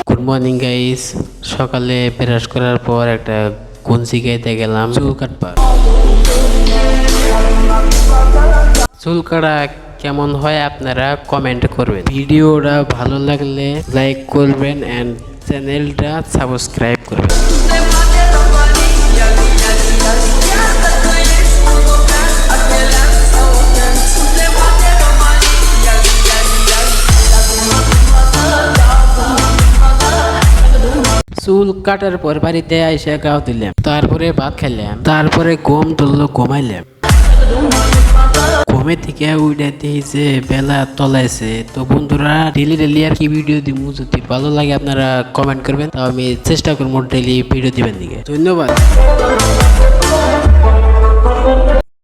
Good morning guys, সকালে brush করার পর একটা কঞ্চি গাইতে গেলাম চুল কাটবার। চুল কাটা কেমন হয় আপনারা কমেন্ট করবেন। ভিডিওটা ভালো লাগলে লাইক করবেন এন্ড চ্যানেলটা সাবস্ক্রাইব করবেন। চুল কাটার পর বাড়িতে আইসা গাও দিলাম, তারপরে ভাত খাইলাম, তারপরে ঘুম ধরলো, ঘুমাইলাম। ঘুমে থেকে উঠাতে যে বেলা তলাইছে। তো বন্ধুরা, ডেলি আর কি ভিডিও দিব, যদি ভালো লাগে আপনারা কমেন্ট করবেন, তাও আমি চেষ্টা করবো ডেলি ভিডিও দিবেন দিকে। ধন্যবাদ।